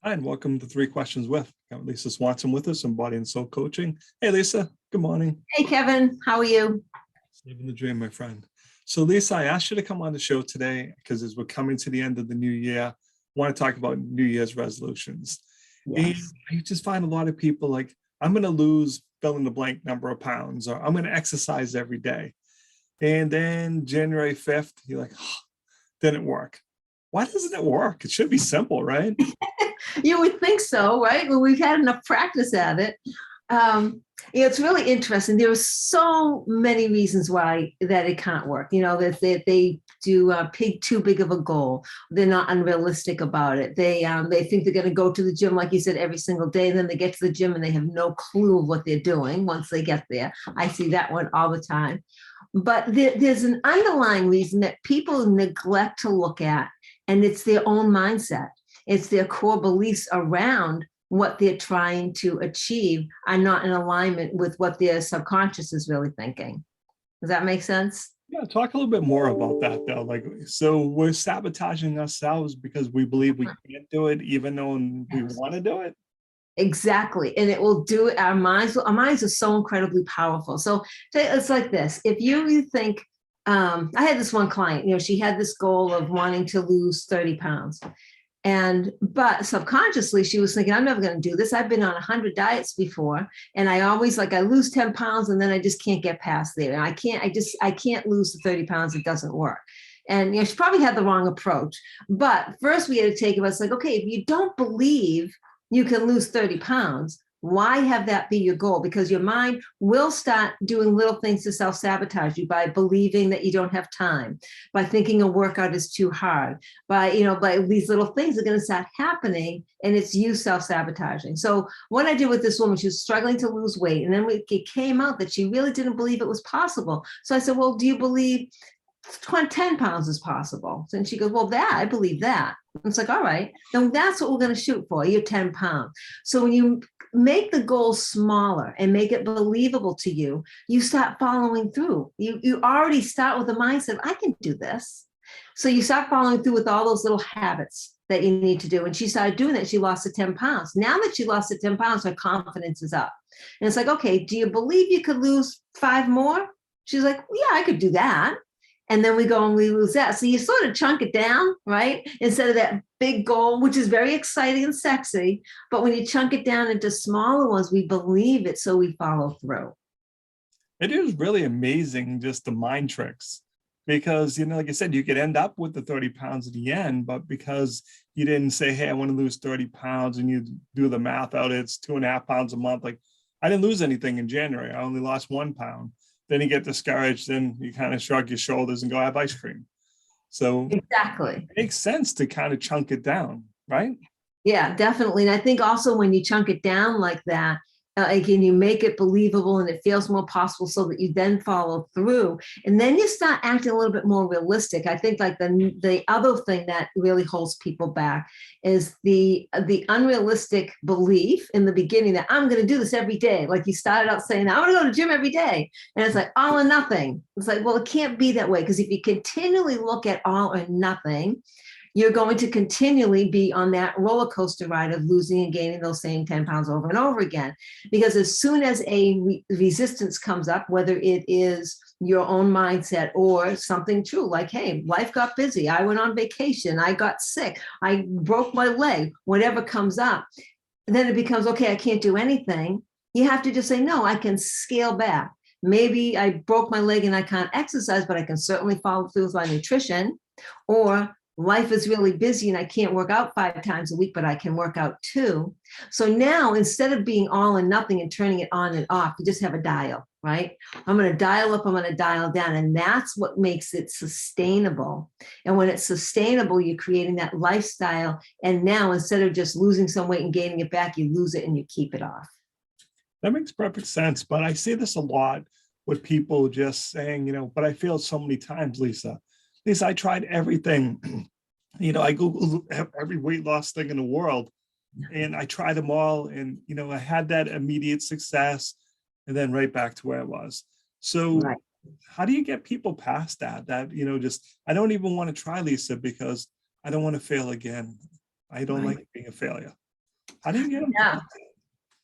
Hi, and welcome to Three Questions With. Got Lisa Swanson with us, in Body and Soul Coaching. Hey, Lisa. Good morning. Hey, Kevin, how are you? Living the dream, my friend. So, Lisa, I asked you to come on the show today because as we're coming to the end of the new year, I want to talk about New Year's resolutions. And Yes. I just find a lot of people like, I'm going to lose fill in the blank number of pounds, or I'm going to exercise every day. And then January 5th, you're like, oh, didn't work. Why doesn't it work? It should be simple, right? You would think so, right? Well, we've had enough practice at it. It's really interesting. There are so many reasons why that it can't work. You know, that they do pick too big of a goal. They're not unrealistic about it. They think they're going to go to the gym, like you said, every single day. And then they get to the gym and they have no clue of what they're doing once they get there. I see that one all the time. But there's an underlying reason that people neglect to look at, and it's their own mindset. It's their core beliefs around what they're trying to achieve are not in alignment with what their subconscious is really thinking. Does that make sense? Yeah, talk a little bit more about that though. Like, so we're sabotaging ourselves because we believe we can't do it, even though we Yes. want to do it. Exactly. And it will do it. Our minds are so incredibly powerful. So it's like this. If you think, I had this one client, she had this goal of wanting to lose 30 pounds. But subconsciously she was thinking, I'm never going to do this. I've been on 100 diets before. And I always I lose 10 pounds and then I just can't get past there. And I can't lose the 30 pounds. It doesn't work. And she probably had the wrong approach. But first we had to take it. It's like, okay, if you don't believe you can lose 30 pounds, why have that be your goal? Because your mind will start doing little things to self-sabotage you by believing that you don't have time, by thinking a workout is too hard, by these little things are going to start happening, and it's you self-sabotaging. So what I did with this woman, she was struggling to lose weight, and then it came out that she really didn't believe it was possible. So I said, well, do you believe 10 pounds is possible? And she goes, well, I believe that. It's like, all right, then that's what we're going to shoot for. You're 10 pounds. So when you make the goal smaller and make it believable to you, you start following through. You already start with the mindset, I can do this. So you start following through with all those little habits that you need to do. And she started doing that. She lost the 10 pounds. Now that she lost the 10 pounds, her confidence is up. And it's like, okay, do you believe you could lose 5 more? She's like, yeah, I could do that. And then we go and we lose that. So you sort of chunk it down, right? Instead of that big goal, which is very exciting and sexy. But when you chunk it down into smaller ones, we believe it, so we follow through. It is really amazing, just the mind tricks, because, like I said, you could end up with the 30 pounds at the end, but because you didn't say, hey, I want to lose 30 pounds, and you do the math out, it's 2.5 pounds a month. Like, I didn't lose anything in January. I only lost 1 pound. Then you get discouraged, then you kind of shrug your shoulders and go have ice cream. So Exactly. it makes sense to kind of chunk it down, right? Yeah, definitely. And I think also when you chunk it down like that, again, you make it believable and it feels more possible, so that you then follow through, and then you start acting a little bit more realistic. I think like the other thing that really holds people back is the unrealistic belief in the beginning that I'm going to do this every day. Like you started out saying, I want to go to the gym every day. And it's like all or nothing. It's like, well, it can't be that way, because if you continually look at all or nothing, you're going to continually be on that roller coaster ride of losing and gaining those same 10 pounds over and over again. Because as soon as a resistance comes up, whether it is your own mindset or something true, like, hey, life got busy, I went on vacation, I got sick, I broke my leg, whatever comes up, then it becomes, okay, I can't do anything. You have to just say, no, I can scale back. Maybe I broke my leg and I can't exercise, but I can certainly follow through with my nutrition. Or life is really busy and I can't work out 5 times a week, but I can work out 2. So now, instead of being all and nothing and turning it on and off, you just have a dial, right? I'm going to dial up, I'm going to dial down. And that's what makes it sustainable. And when it's sustainable, you're creating that lifestyle. And now, instead of just losing some weight and gaining it back, you lose it and you keep it off. That makes perfect sense. But I see this a lot with people just saying, but I failed so many times, Lisa. Lisa, I tried everything. I Googled every weight loss thing in the world, and I tried them all. And, I had that immediate success and then right back to where I was. So Right. how do you get people past that? Just, I don't even want to try, Lisa, because I don't want to fail again. I don't like being a failure. How do you get them? Yeah.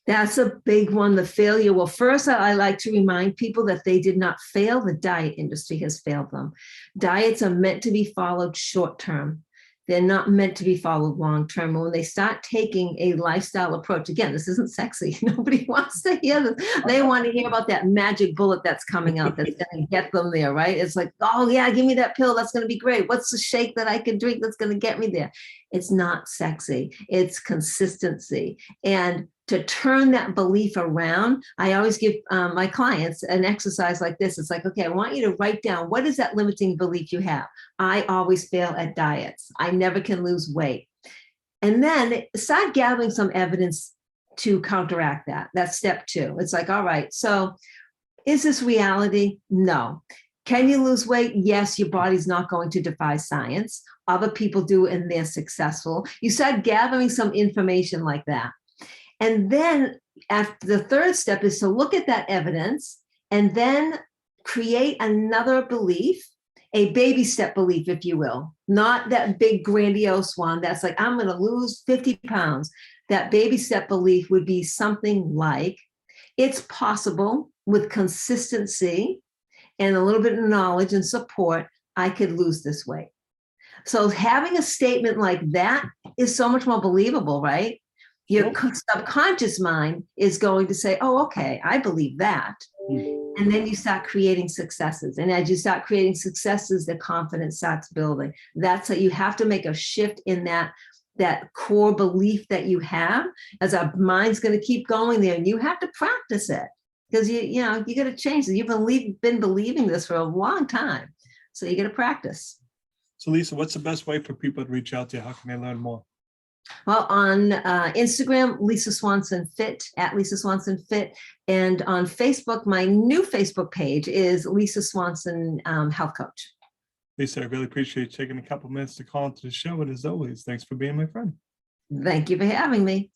That's a big one, the failure. Well, first, I like to remind people that they did not fail. The diet industry has failed them. Diets are meant to be followed short term. They're not meant to be followed long term. And when they start taking a lifestyle approach, again, this isn't sexy. Nobody wants to hear this. They want to hear about that magic bullet that's coming out that's going to get them there, right? It's like, oh, yeah, give me that pill. That's going to be great. What's the shake that I can drink that's going to get me there? It's not sexy. It's consistency. And to turn that belief around, I always give my clients an exercise like this. It's like, okay, I want you to write down, what is that limiting belief you have? I always fail at diets. I never can lose weight. And then start gathering some evidence to counteract that. That's step 2. It's like, all right, so is this reality? No. Can you lose weight? Yes, your body's not going to defy science. Other people do, and they're successful. You start gathering some information like that. And then after the third step is to look at that evidence and then create another belief, a baby step belief, if you will, not that big grandiose one that's like, I'm going to lose 50 pounds. That baby step belief would be something like, it's possible with consistency and a little bit of knowledge and support, I could lose this weight. So having a statement like that is so much more believable, right? Your subconscious mind is going to say, oh, okay, I believe that. And then you start creating successes. And as you start creating successes, the confidence starts building. That's what you have to make a shift in that core belief that you have, as our mind's going to keep going there. And you have to practice it because you got to change it. You've been believing this for a long time. So you got to practice. So Lisa, what's the best way for people to reach out to you? How can they learn more? Well, on Instagram, Lisa Swanson Fit, at Lisa Swanson Fit. And on Facebook, my new Facebook page is Lisa Swanson Health Coach. Lisa, I really appreciate you taking a couple minutes to call into the show. And as always, thanks for being my friend. Thank you for having me.